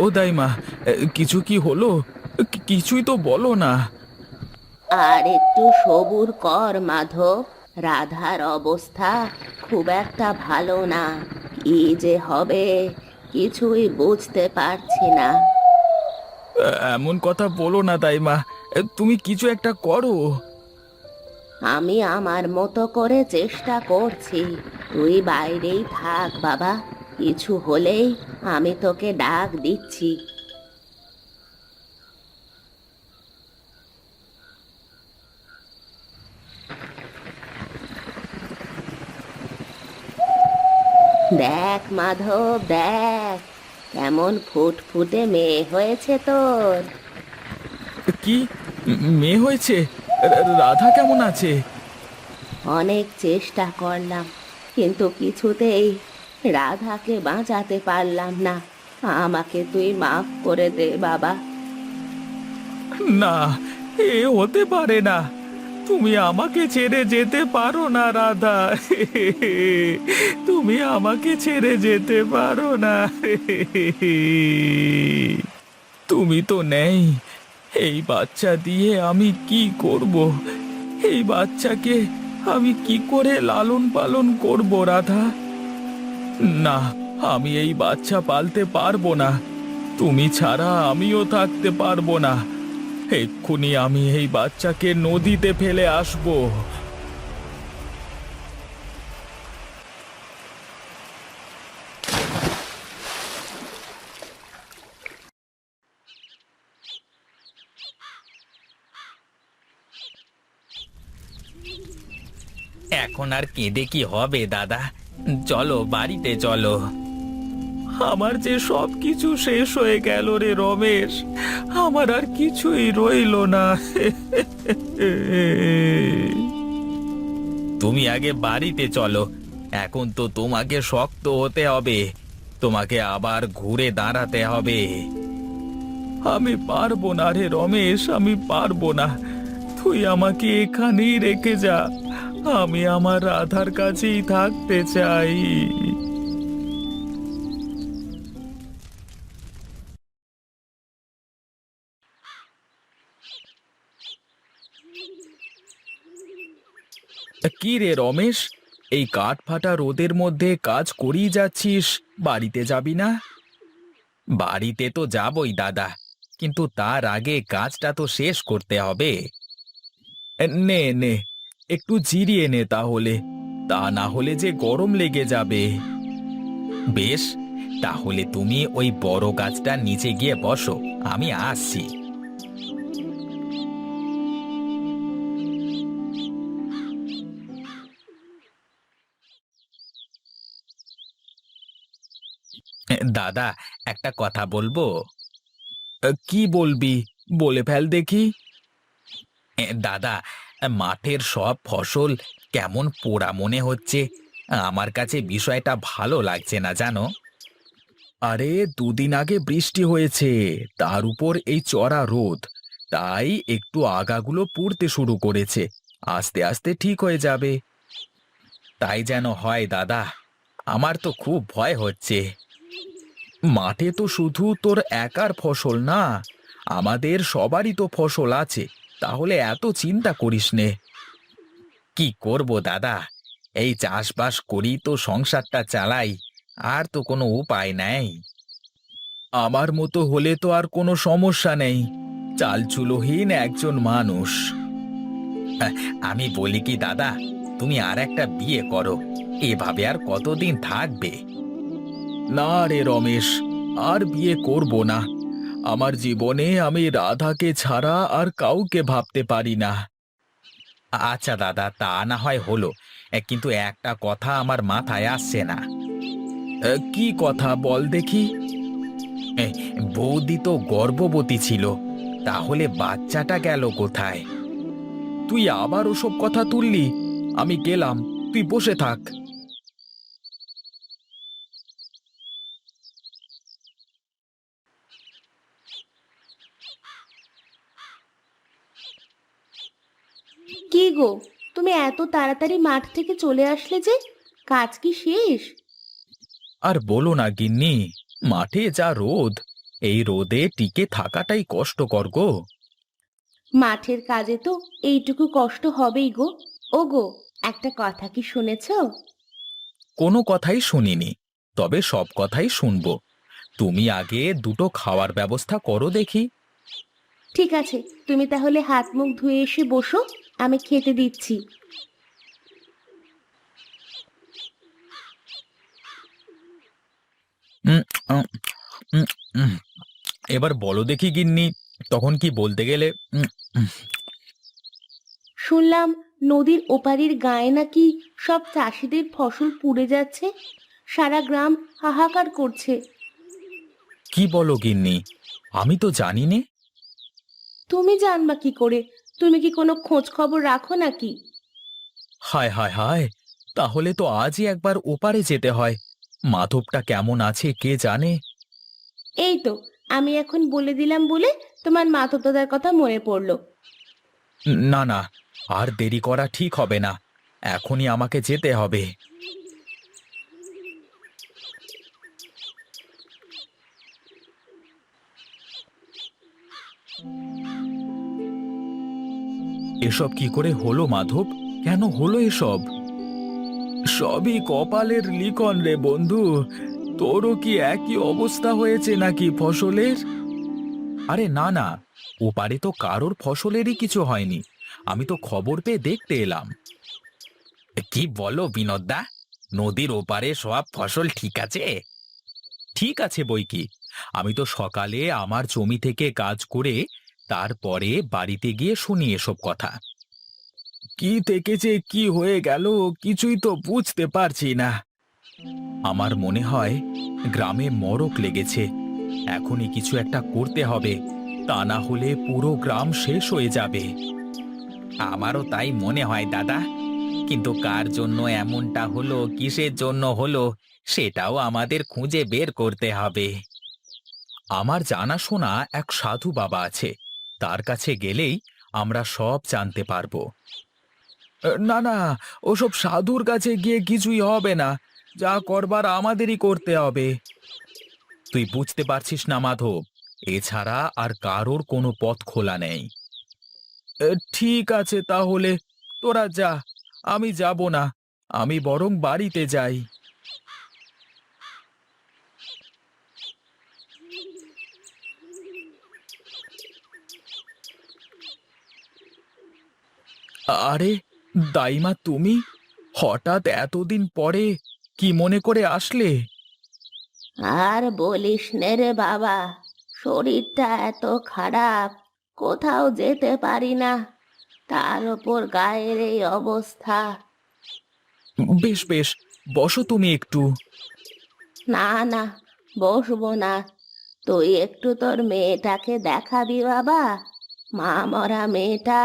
ও দাইমা, কিছু কি হলো? কিছুই তো বলো না। আর একটু সবুর কর মাধব। রাধার অবস্থা খুব একটা ভালো না। কি যে হবে কিছুই বুঝতে পারছি না। এমন কথা বলো না দাইমা, তুমি কিছু একটা করো। আমি আমার মতো করে চেষ্টা করছি। তুই বাইরেই থাক বাবা। কিছু হলেই আমি তোকে ডাক দিচ্ছি। দেখ মাধব, দেখ কেমন ফুটফুটে মেয়ে হয়েছে তোর। কি মেয়ে হয়েছে? রাধা কেমন আছে? অনেক চেষ্টা করলাম, কিন্তু কিছুতেই রাধাকে বাঁচাতে পারলাম না। আমাকে তুই মাফ করে দে বাবা। না, এ হতে পারে না। তুমি আমাকে ছেড়ে যেতে পারো না রাধা। তুমি আমাকে ছেড়ে যেতে পারো না। তুমি তো নেই। এই বাচ্চা দিয়ে আমি কি করব? এই বাচ্চাকে আমি কি করে লালন পালন করব রাধা? না, আমি এই বাচ্চা পালতে পারবো না। তুমি ছাড়া আমিও থাকতে পারবো না। এক্ষুনি আমি এই বাচ্চাকে নদীতে ফেলে আসবো। এখন আর কেঁদে কি হবে দাদা? চলো বাড়িতে চলো। আমার যে সব কিছু শেষ হয়ে গেল রে রমেশ। আমার আর কিছুই রইলো না। তুমি আগে বাড়িতে চলো। এখন তো তোমাকে শক্ত হতে হবে। তোমাকে আবার ঘুরে দাঁড়াতে হবে। আমি পারবো না রে রমেশ, আমি পারবো না। তুই আমাকে এখানেই রেখে যা। আমি আমার রাধার কাছেই থাকতে চাই। কি রে রমেশ, এই কাঠ ফাটা রোদের মধ্যে কাজ করেই যাচ্ছিস, বাড়িতে যাবি না? বাড়িতে তো যাবই দাদা, কিন্তু তার আগে কাজটা তো শেষ করতে হবে। নে নে, একটু জিরিয়ে নে তাহলে। তা না হলে যে গরম লেগে যাবে। বেশ, তাহলে তুমি ওই বড় গাছটার নিচে গিয়ে বসো, আমি আসছি। দাদা, একটা কথা বলবো? কি বলবি? বলে ফেল দেখি। দাদা, মাঠের সব ফসল কেমন পোড়া মনে হচ্ছে। আমার কাছে বিষয়টা ভালো লাগছে না জানো। আরে, দুদিন আগে বৃষ্টি হয়েছে, তার উপর এই চড়া রোদ, তাই একটু আগাগুলো পুড়তে শুরু করেছে। আস্তে আস্তে ঠিক হয়ে যাবে। তাই যেন হয় দাদা, আমার তো খুব ভয় হচ্ছে। মাঠে তো শুধু তোর একার ফসল না, আমাদের সবারই তো ফসল আছে। তাহলে এত চিন্তা করিস নে। কি করব দাদা, এই চাষবাস করি তো সংসারটা চালাই। আর তো কোনো উপায় নাই। আমার মতো হলে তো আর কোনো সমস্যা নেই। চালচুলোহীন একজন মানুষ। আহ, আমি বলি কি দাদা, তুমি আর একটা বিয়ে করো। এভাবে আর কতদিন থাকবে? না রে রমেশ, আর বিয়ে করব না। আমার জীবনে আমি রাধাকে ছাড়া আর কাউকে ভাবতে পারি না। আচ্ছা দাদা, তা না হয় হলো, কিন্তু একটা কথা আমার মাথায় আসছে না। কি কথা বল দেখি। এ, বৌদি তো গর্ভবতী ছিল, তাহলে বাচ্চাটা গেল কোথায়? তুই আবার ওসব কথা তুললি। আমি গেলাম, তুই বসে থাক। কি গো, তুমি এত তাড়াতাড়ি মাঠ থেকে চলে আসলে যে? কাজ কি শেষ? আর বলো না গিন্নি, মাঠে যা রোদ, এই রোদে টিকে থাকাটাই কষ্টকর গো। মাঠের কাজে তো এইটুকু কষ্ট হবেই গো। ও গো, একটা কথা কি শুনেছো? কোনো কথাই শুনিনি, তবে সব কথাই শুনবো। তুমি আগে দুটো খাওয়ার ব্যবস্থা করো দেখি। ঠিক আছে, তুমি তাহলে হাত মুখ ধুয়ে এসে বসো, আমি খেতে দিচ্ছি। উম, উম, উম, উম। এবার বলো দেখি গিন্নি, তখন কি বলতে গেলে? উম, উম। শুনলাম নদীর ওপারের গায়ে নাকি সব চাষিদের ফসল পুড়ে যাচ্ছে, সারা গ্রাম হাহাকার করছে। কি বলো গিন্নি? আমি তো জানি নে। তুমি জানবা কি করে? তুমি কি কোনো খোঁজ খবর রাখো নাকি? হায় হায় হায়, তাহলে তো আজই একবার ওপারে যেতে হয়। মাধবটা কেমন আছে কে জানে। এই তো, আমি এখন বলে দিলাম বলে তোমার মাধব দাদার কথা মনে পড়লো। না না, আর দেরি করা ঠিক হবে না, এখনই আমাকে যেতে হবে। এসব কি করে হলো মাধব? কেন হলো এসব? সবই কপালের লিখন রে বন্ধু। তোরও কি একই অবস্থা হয়েছে নাকি ফসলের? আরে না না, ওপারে তো কারোর ফসলেরই কিছু হয়নি। আমি তো খবর পেয়ে দেখতে এলাম। কি বলো বিনোদদা, নদীর ওপারে সব ফসল ঠিক আছে? ঠিক আছে বই কি, আমি তো সকালে আমার জমি থেকে কাজ করে তারপরে বাড়িতে গিয়ে শুনি এসব কথা। কি থেকে যে কি হয়ে গেল কিছুই তো বুঝতে পারছি না। আমার মনে হয় গ্রামে মড়ক লেগেছে, এখনই কিছু একটা করতে হবে, তা না হলে পুরো গ্রাম শেষ হয়ে যাবে। আমারও তাই মনে হয় দাদা, কিন্তু কার জন্য এমনটা হলো, কিসের জন্য হলো, সেটাও আমাদের খুঁজে বের করতে হবে। আমার জানাশোনা এক সাধু বাবা আছে, তার কাছে গেলেই আমরা সব জানতে পারবো। না না, ওসব সাধুর কাছে গিয়ে কিছুই হবে না, যা করবার আমাদেরই করতে হবে। তুই বুঝতে পারছিস না মাধব, এছাড়া আর কারোর কোনো পথ খোলা নেই। ঠিক আছে তাহলে, তোরা যা, আমি যাব না, আমি বরং বাড়িতে যাই। আরে দাইমা, তুমি হঠাৎ এতদিন পরে কি মনে করে আসলে? আর বলিস নে রে বাবা, শরীরটা এত খারাপ, কোথাও যেতে পারি না, তার ওপর গায়ের এই অবস্থা। বেশ বেশ, বসো তুমি একটু। না না, বসবো না। তুই একটু তোর মেয়েটাকে দেখাবি বাবা। মা মরা মেয়েটা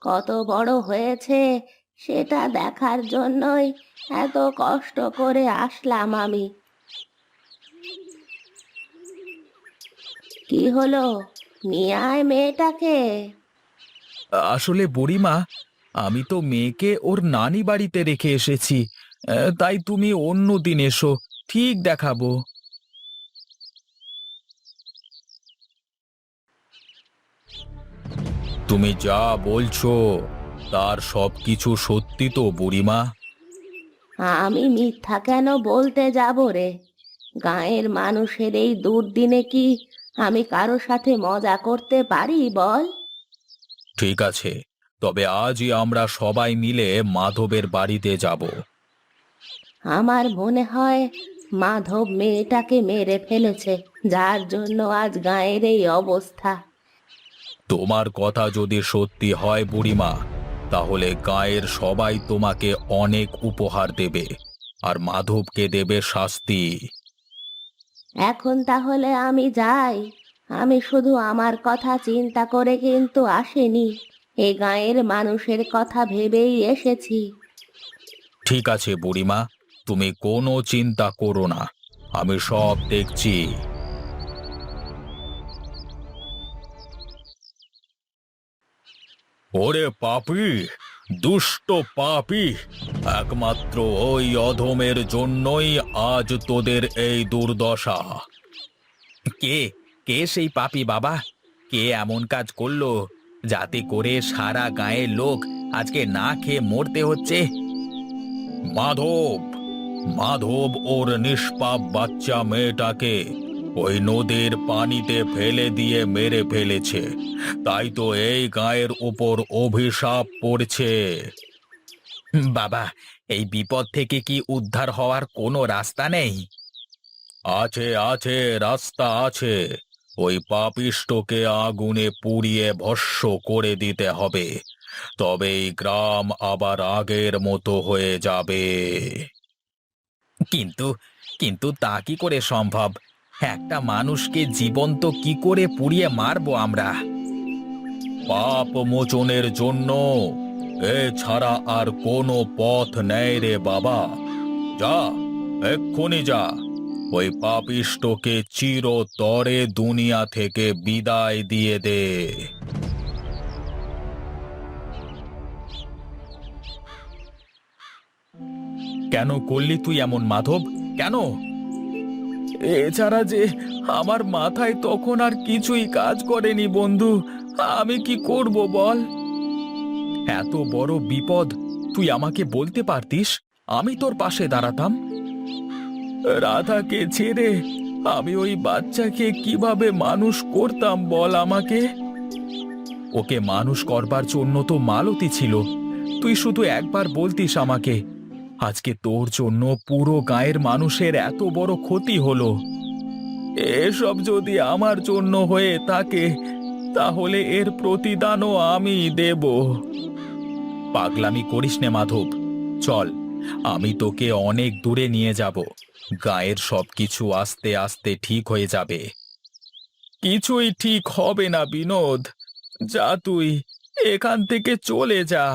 কত বড় হয়েছে সেটা দেখার জন্যই এত কষ্ট করে আসলাম আমি। কি হলো, নিয়ে আয় মেয়েটাকে। আসলে বুড়িমা, আমি তো মেয়েকে ওর নানি বাড়িতে রেখে এসেছি, তাই তুমি অন্য দিন এসো, ঠিক দেখাবো। তুমি যা বলছো তার সবকিছু সত্যি তো বুড়িমা? আমি মিথ্যা কেন বলতে যাব রে? গাঁয়ের মানুষের এই দুর্দিনে কি আমি কারো সাথে মজা করতে পারি বল? ঠিক আছে, তবে আজই আমরা সবাই মিলে মাধবের বাড়িতে যাব। আমার মনে হয় মাধব মেয়েটাকে মেরে ফেলেছে, যার জন্য আজ গাঁয়ের এই অবস্থা। তোমার কথা যদি সত্যি হয় বুড়িমা, তাহলে গায়ের সবাই তোমাকে অনেক উপহার দেবে, আর মাধবকে দেবে শাস্তি। এখন তাহলে আমি যাই। আমি শুধু আমার কথা চিন্তা করে কিন্তু আসিনি, এ গাঁয়ের মানুষের কথা ভেবেই এসেছি। ঠিক আছে বুড়িমা, তুমি কোনো চিন্তা করো না, আমি সব দেখছি। ওরে পাপী, দুষ্ট পাপী, একমাত্র ওই অধমের জন্যই আজ তোদের এই দুর্দশা। কে কে সেই পাপী বাবা? কে এমন কাজ করলো যাতে করে সারা গায়ের লোক আজকে না খেয়ে মরতে হচ্ছে? মাধব, মাধব ওর নিষ্পাপ বাচ্চা মেয়েটাকে ওই নদীর পানিতে ফেলে দিয়ে মেরে ফেলেছে। তাই তো এই গায়ের উপর অভিশাপ পড়ছে। বাবা, এই বিপদ থেকে কি উদ্ধার হওয়ার কোনো রাস্তা নেই? আছে, আছে, রাস্তা আছে। ওই পাপিষ্ঠকে আগুনে পুড়িয়ে ভস্ম করে দিতে হবে, তবে এই গ্রাম আবার আগের মতো হয়ে যাবে। কিন্তু কিন্তু তা কি করে সম্ভব? একটা মানুষকে জীবন্ত কি করে পুড়িয়ে মারবো আমরা? পাপ মোচনের জন্য এছাড়া আর কোনো পথ নেই রে বাবা। যা, এক্ষুনি যা, ওই পাপিষ্ঠকে চিরতরে দুনিয়া থেকে বিদায় দিয়ে দে। কেন করলি তুই এমন মাধব? কেন? এছাড়া যে আমার মাথায় তখন আর কিছুই কাজ করেনি বন্ধু। আমি কি করব বল? এত বড় বিপদ তুই আমাকে বলতে পারতিস, আমি তোর পাশে দাঁড়াতাম। রাধাকে ছেড়ে আমি ওই বাচ্চাকে কিভাবে মানুষ করতাম বল আমাকে? ওকে মানুষ করবার জন্য তো মালতী ছিল। তুই শুধু একবার বলতিস আমাকে, আজকে তোর জন্য পুরো গায়ের মানুষের এত বড় ক্ষতি হলো। এসব যদি আমার জন্য হয়ে থাকে তাহলে এর প্রতিদানও আমি দেব। পাগলামি করিস নে মাধব, চল, আমি তোকে অনেক দূরে নিয়ে যাব। গায়ের সবকিছু আস্তে আস্তে ঠিক হয়ে যাবে। কিছুই ঠিক হবে না বিনোদ, যা তুই এখান থেকে চলে যা।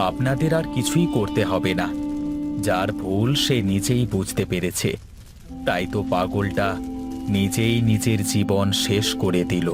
আপনাদের আর কিছুই করতে হবে না। যার ভুল সে নিজেই বুঝতে পেরেছে, তাই তো পাগলটা নিজেই নিজের জীবন শেষ করে দিল।